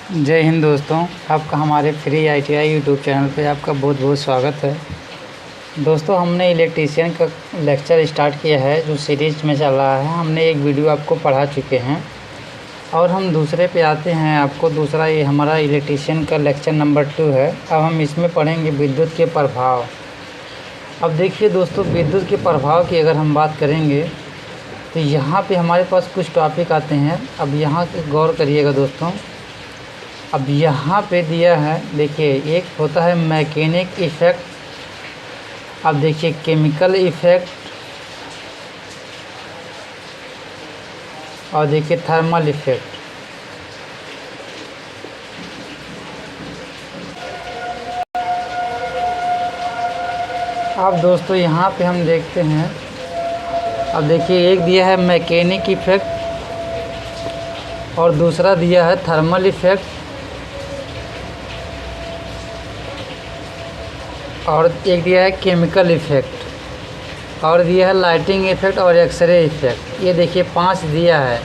जय हिंद दोस्तों। आपका हमारे फ्री ITI यूट्यूब चैनल पे आपका बहुत बहुत स्वागत है। दोस्तों, हमने इलेक्ट्रीशियन का लेक्चर स्टार्ट किया है जो सीरीज़ में चल रहा है। हमने एक वीडियो आपको पढ़ा चुके हैं और हम दूसरे पे आते हैं। आपको दूसरा ये हमारा इलेक्ट्रीशियन का लेक्चर नंबर 2 है। अब हम इसमें पढ़ेंगे विद्युत के प्रभाव। अब देखिए दोस्तों, विद्युत के प्रभाव की अगर हम बात करेंगे तो यहाँ पे हमारे पास कुछ टॉपिक आते हैं। अब यहाँ गौर करिएगा दोस्तों। अब यहाँ पे दिया है, देखिए, एक होता है मैकेनिक इफ़ेक्ट, अब देखिए केमिकल इफ़ेक्ट, और देखिए थर्मल इफ़ेक्ट। अब दोस्तों यहाँ पे हम देखते हैं। अब देखिए, एक दिया है मैकेनिक इफ़ेक्ट और दूसरा दिया है थर्मल इफ़ेक्ट, और एक दिया है केमिकल इफ़ेक्ट, और दिया है लाइटिंग इफ़ेक्ट और एक्सरे इफ़ेक्ट। ये देखिए 5 दिया है,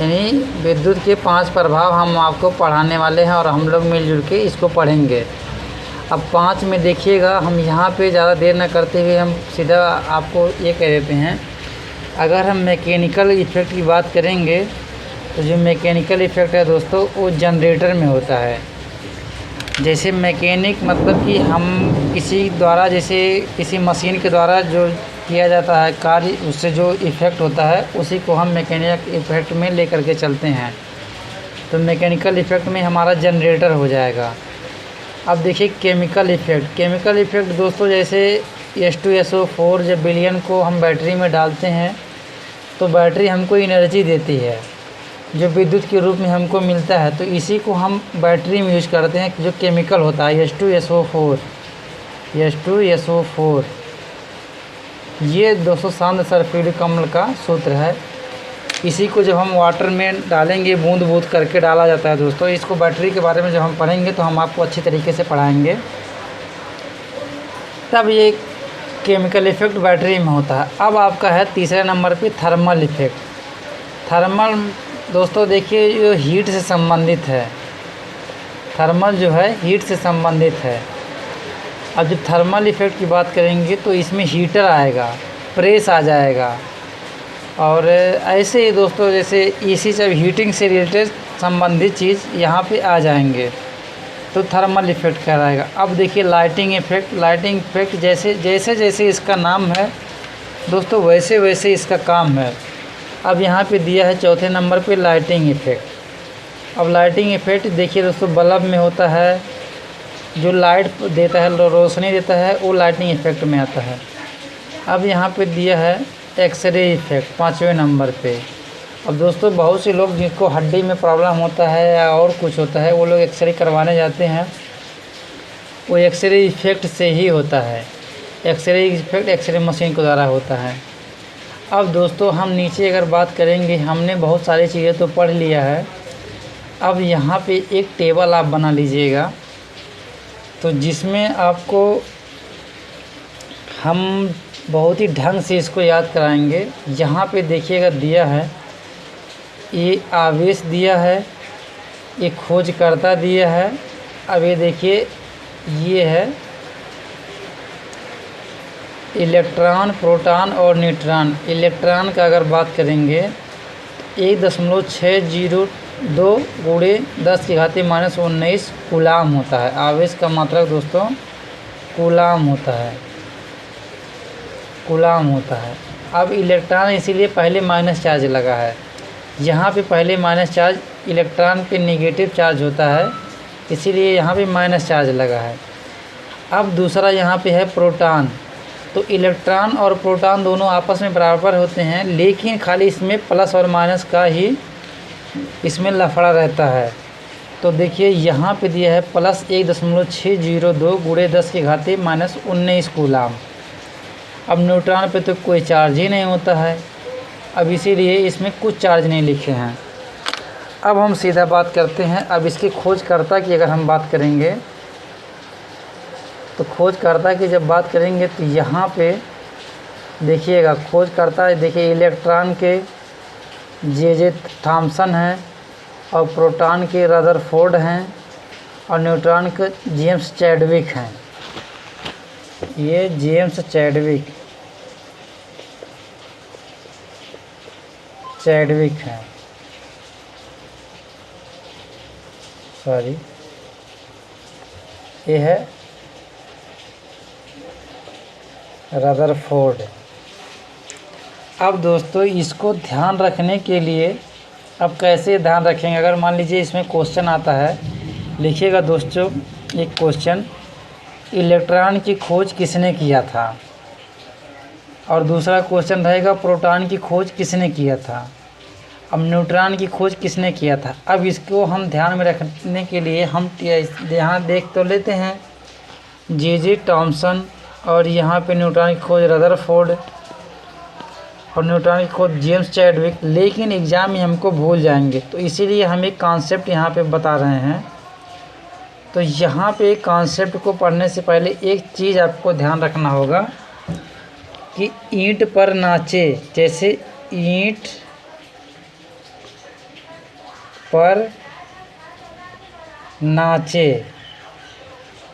यानी विद्युत के 5 प्रभाव हम आपको पढ़ाने वाले हैं और हम लोग मिलजुल के इसको पढ़ेंगे। अब 5 में देखिएगा, हम यहाँ पे ज़्यादा देर न करते हुए हम सीधा आपको ये कह देते हैं। अगर हम मैकेनिकल इफ़ेक्ट की बात करेंगे तो जो मैकेनिकल इफ़ेक्ट है दोस्तों, वो जनरेटर में होता है। जैसे मैकेनिक मतलब कि हम किसी द्वारा, जैसे किसी मशीन के द्वारा जो किया जाता है कार्य, उससे जो इफ़ेक्ट होता है उसी को हम मैकेनिकल इफ़ेक्ट में लेकर के चलते हैं। तो मैकेनिकल इफ़ेक्ट में हमारा जनरेटर हो जाएगा। अब देखिए केमिकल इफ़ेक्ट। केमिकल इफ़ेक्ट दोस्तों, जैसे H2SO4 जब विलयन को हम बैटरी में डालते हैं तो बैटरी हमको एनर्जी देती है जो विद्युत के रूप में हमको मिलता है। तो इसी को हम बैटरी में यूज करते हैं, जो केमिकल होता है H2SO4। ये दोस्तों शांत सल्फ्यूरिक अम्ल का सूत्र है। इसी को जब हम वाटर में डालेंगे, बूंद बूंद करके डाला जाता है दोस्तों। इसको बैटरी के बारे में जब हम पढ़ेंगे तो हम आपको अच्छी तरीके से पढ़ाएंगे। तब ये केमिकल इफ़ेक्ट बैटरी में होता है। अब आपका है तीसरे नंबर पे थर्मल इफ़ेक्ट। थर्मल दोस्तों देखिए, जो हीट से संबंधित है। थर्मल जो है हीट से संबंधित है। अब जब थर्मल इफ़ेक्ट की बात करेंगे तो इसमें हीटर आएगा, प्रेस आ जाएगा, और ऐसे ही दोस्तों जैसे इसी जब हीटिंग से रिलेटेड संबंधित चीज़ यहाँ पे आ जाएंगे तो थर्मल इफ़ेक्ट कहलाएगा। अब देखिए लाइटिंग इफ़ेक्ट। लाइटिंग इफ़ेक्ट जैसे जैसे इसका नाम है दोस्तों, वैसे वैसे इसका काम है। अब यहाँ पे दिया है चौथे नंबर पे लाइटिंग इफ़ेक्ट। अब लाइटिंग इफ़ेक्ट देखिए दोस्तों, बल्ब में होता है, जो लाइट देता है, रोशनी देता है, वो लाइटिंग इफ़ेक्ट में आता है। अब यहाँ पे दिया है एक्सरे इफ़ेक्ट 5वें नंबर पे। अब दोस्तों बहुत से लोग जिनको हड्डी में प्रॉब्लम होता है या और कुछ होता है, वो लोग एक्सरे करवाने जाते हैं। वो एक्सरे इफ़ेक्ट से ही होता है। एक्सरे इफ़ेक्ट एक्सरे मशीन के द्वारा होता है। अब दोस्तों हम नीचे अगर बात करेंगे, हमने बहुत सारी चीज़ें तो पढ़ लिया है। अब यहाँ पे एक टेबल आप बना लीजिएगा, तो जिसमें आपको हम बहुत ही ढंग से इसको याद कराएंगे। यहाँ पे देखिएगा दिया है, ये आवेश दिया है, ये खोजकर्ता दिया है। अब ये देखिए, ये है इलेक्ट्रॉन, प्रोटॉन और न्यूट्रॉन। इलेक्ट्रॉन का अगर बात करेंगे 1.602 गुणे 10⁻⁻19 कूलाम होता है। आवेश का मात्रक दोस्तों कूलाम होता है, कूलाम होता है। अब इलेक्ट्रॉन इसीलिए पहले माइनस चार्ज लगा है। यहाँ पे पहले माइनस चार्ज, इलेक्ट्रॉन पे नेगेटिव चार्ज होता है, इसीलिए यहाँ पे माइनस चार्ज लगा है। अब दूसरा यहाँ पे है प्रोटॉन। तो इलेक्ट्रॉन और प्रोटॉन दोनों आपस में बराबर होते हैं, लेकिन खाली इसमें प्लस और माइनस का ही इसमें लफड़ा रहता है। तो देखिए यहाँ पे दिया है प्लस 1.602 गुणे 10⁻⁻19 कूलाम। अब न्यूट्रॉन पे तो कोई चार्ज ही नहीं होता है, अब इसीलिए इसमें कुछ चार्ज नहीं लिखे हैं। अब हम सीधा बात करते हैं। अब इसके खोजकर्ता की अगर हम बात करेंगे तो खोजकर्ता की जब बात करेंगे तो यहाँ पे देखिएगा खोजकर्ता, देखिए इलेक्ट्रॉन के जे थॉम्सन है, और प्रोटॉन के रदरफोर्ड हैं और न्यूट्रॉन के जेम्स चैडविक हैं। ये जेम्स चैडविक हैं, सॉरी, ये है रदरफोर्ड। अब दोस्तों इसको ध्यान रखने के लिए अब कैसे ध्यान रखेंगे, अगर मान लीजिए इसमें क्वेश्चन आता है, लिखिएगा दोस्तों एक क्वेश्चन, इलेक्ट्रॉन की खोज किसने किया था, और दूसरा क्वेश्चन रहेगा प्रोटॉन की खोज किसने किया था, अब न्यूट्रॉन की खोज किसने किया था। अब इसको हम ध्यान में रखने के लिए हम यहाँ देख तो लेते हैं जे टॉमसन, और यहाँ पे न्यूट्रॉन की खोज रदरफोर्ड और न्यूट्रॉन की खोज जेम्स चैडविक, लेकिन एग्ज़ाम में हमको भूल जाएंगे, तो इसीलिए हम एक कॉन्सेप्ट यहाँ पे बता रहे हैं। तो यहाँ पे कॉन्सेप्ट को पढ़ने से पहले एक चीज़ आपको ध्यान रखना होगा कि ईंट पर नाचे, जैसे ईंट पर नाचे।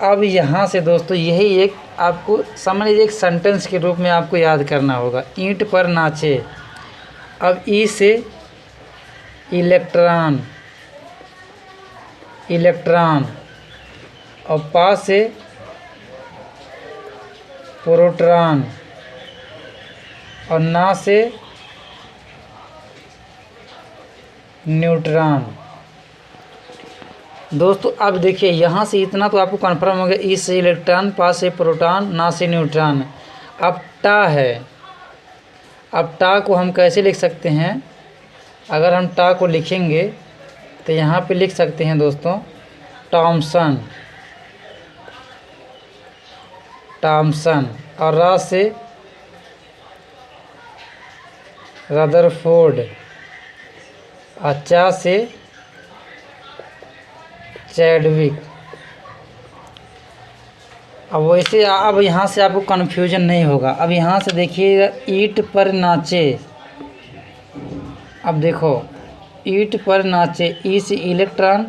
अब यहाँ से दोस्तों यही एक आपको समझ लीजिए एक सेंटेंस के रूप में आपको याद करना होगा, ईंट पर नाचे। अब ई से इलेक्ट्रॉन और पा से प्रोटॉन और ना से न्यूट्रॉन। दोस्तों अब देखिए यहाँ से इतना तो आपको कन्फर्म हो गया, ई से इलेक्ट्रॉन, पा से प्रोटॉन, ना से न्यूट्रॉन। अब टा है, अब टा को हम कैसे लिख सकते हैं, अगर हम टा को लिखेंगे तो यहाँ पे लिख सकते हैं दोस्तों टॉमसन और रा से रदरफोर्ड और चा से चैडविक। अब वैसे अब यहाँ से आपको कन्फ्यूजन नहीं होगा। अब यहाँ से देखिएगा ईंट पर नाचे, अब देखो ईंट पर नाचे, ई से इलेक्ट्रॉन,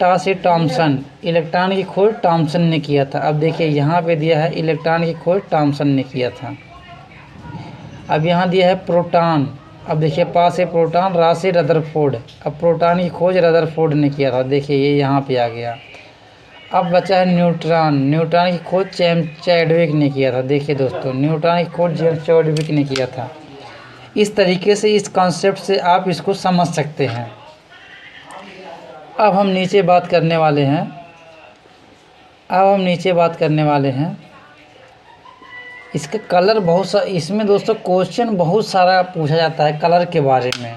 टा से टॉमसन, इलेक्ट्रॉन की खोज टॉमसन ने किया था। अब देखिए यहाँ पे दिया है इलेक्ट्रॉन की खोज टॉमसन ने किया था। अब यहाँ दिया है प्रोटॉन, अब देखिए पा से प्रोटॉन, रा से रदरफोर्ड, अब प्रोटॉन की खोज रदरफोर्ड ने किया था, देखिए ये यहाँ पे आ गया। अब बचा है न्यूट्रॉन की खोज चैडविक ने किया था, देखिए दोस्तों न्यूट्रॉन की खोज जेम्स चैडविक ने किया था। इस तरीके से इस कॉन्सेप्ट से आप इसको समझ सकते हैं। अब हम नीचे बात करने वाले हैं, इसका कलर बहुत सा, इसमें दोस्तों क्वेश्चन बहुत सारा पूछा जाता है कलर के बारे में,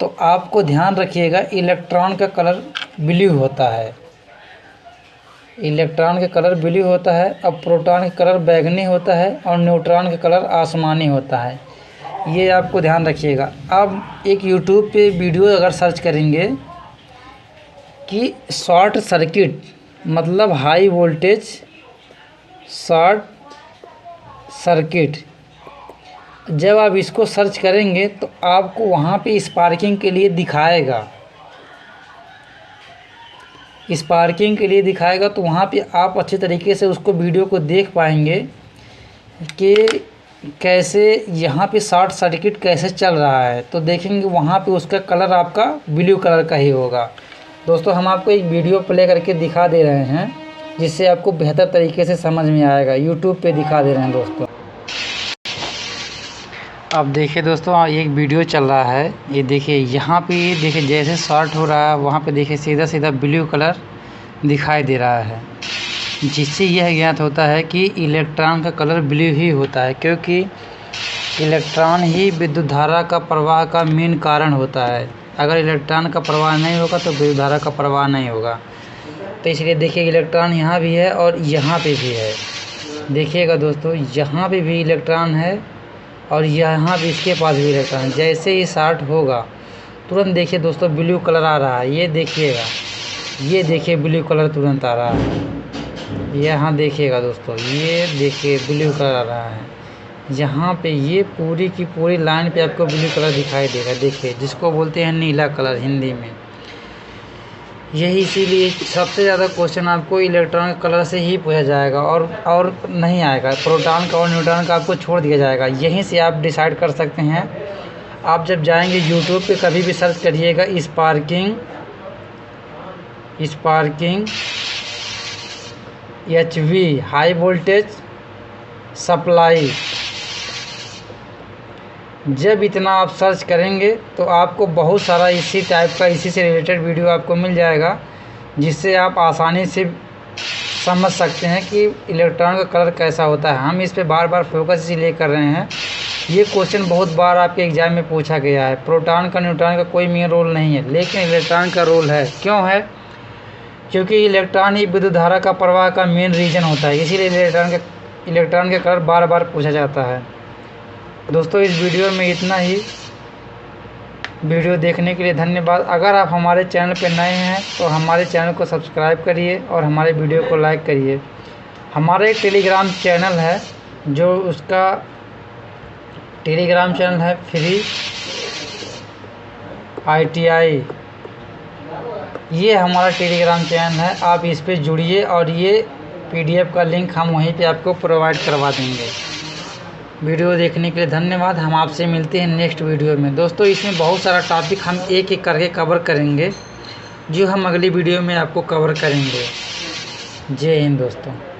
तो आपको ध्यान रखिएगा इलेक्ट्रॉन का कलर ब्लू होता है, इलेक्ट्रॉन का कलर ब्लू होता है, अब प्रोटॉन का कलर बैगनी होता है और न्यूट्रॉन का कलर आसमानी होता है, ये आपको ध्यान रखिएगा। अब एक यूट्यूब पे वीडियो अगर सर्च करेंगे कि शॉर्ट सर्किट मतलब हाई वोल्टेज शॉर्ट सर्किट, जब आप इसको सर्च करेंगे तो आपको वहाँ पे स्पार्किंग के लिए दिखाएगा, तो वहाँ पे आप अच्छे तरीके से उसको वीडियो को देख पाएंगे कि कैसे यहाँ पे शॉर्ट सर्किट कैसे चल रहा है, तो देखेंगे वहाँ पे उसका कलर आपका ब्लू कलर का ही होगा। दोस्तों हम आपको एक वीडियो प्ले करके दिखा दे रहे हैं जिससे आपको बेहतर तरीके से समझ में आएगा, यूट्यूब पे दिखा दे रहे हैं दोस्तों। अब देखिए दोस्तों एक वीडियो चल रहा है, ये देखिए यहाँ पे देखिए जैसे शॉर्ट हो रहा है वहाँ पे देखिए सीधा सीधा ब्लू कलर दिखाई दे रहा है, जिससे यह ज्ञात होता है कि इलेक्ट्रॉन का कलर ब्लू ही होता है, क्योंकि इलेक्ट्रॉन ही विद्युत धारा का प्रवाह का मेन कारण होता है। अगर इलेक्ट्रॉन का प्रवाह नहीं होगा तो विद्युत धारा का प्रवाह नहीं होगा। तो इसलिए देखिए इलेक्ट्रॉन यहाँ भी है और यहाँ पे भी है, देखिएगा दोस्तों यहाँ पे भी इलेक्ट्रॉन है और यहाँ भी इसके पास भी इलेक्ट्रॉन है। जैसे ही शॉर्ट होगा तुरंत देखिए दोस्तों ब्लू कलर आ रहा है, ये देखिएगा, ये देखिए ब्लू कलर तुरंत आ रहा है, यहाँ देखिएगा दोस्तों, ये देखिए ब्लू कलर आ रहा है, यहाँ पे ये पूरी की पूरी लाइन पे आपको ब्लू कलर दिखाई देगा, देखिए, जिसको बोलते हैं नीला कलर हिंदी में। यही इसीलिए सबसे ज़्यादा क्वेश्चन आपको इलेक्ट्रॉन कलर से ही पूछा जाएगा और नहीं आएगा। प्रोटॉन का और न्यूट्रॉन का आपको छोड़ दिया जाएगा। यहीं से आप डिसाइड कर सकते हैं। आप जब जाएंगे यूट्यूब पे कभी भी सर्च करिएगा sparking HV high voltage supply, जब इतना आप सर्च करेंगे तो आपको बहुत सारा इसी टाइप का, इसी से रिलेटेड वीडियो आपको मिल जाएगा, जिससे आप आसानी से समझ सकते हैं कि इलेक्ट्रॉन का कलर कैसा होता है। हम इस पे बार बार फोकस इसलिए कर रहे हैं, ये क्वेश्चन बहुत बार आपके एग्जाम में पूछा गया है। प्रोटॉन का न्यूट्रॉन का कोई मेन रोल नहीं है, लेकिन इलेक्ट्रॉन का रोल है। क्यों है? क्योंकि इलेक्ट्रॉन ही विद्युत धारा का प्रवाह का मेन रीजन होता है, इसीलिए इलेक्ट्रॉन का कलर बार बार पूछा जाता है। दोस्तों, इस वीडियो में इतना ही। वीडियो देखने के लिए धन्यवाद। अगर आप हमारे चैनल पर नए हैं तो हमारे चैनल को सब्सक्राइब करिए और हमारे वीडियो को लाइक करिए। हमारा एक टेलीग्राम चैनल है, जो उसका टेलीग्राम चैनल है फ्री ITI। ये हमारा टेलीग्राम चैनल है, आप इस पे जुड़िए और ये PDF का लिंक हम वहीं पे आपको प्रोवाइड करवा देंगे। वीडियो देखने के लिए धन्यवाद। हम आपसे मिलते हैं नेक्स्ट वीडियो में। दोस्तों, इसमें बहुत सारा टॉपिक हम एक एक करके कवर करेंगे, जो हम अगली वीडियो में आपको कवर करेंगे। जय हिंद दोस्तों।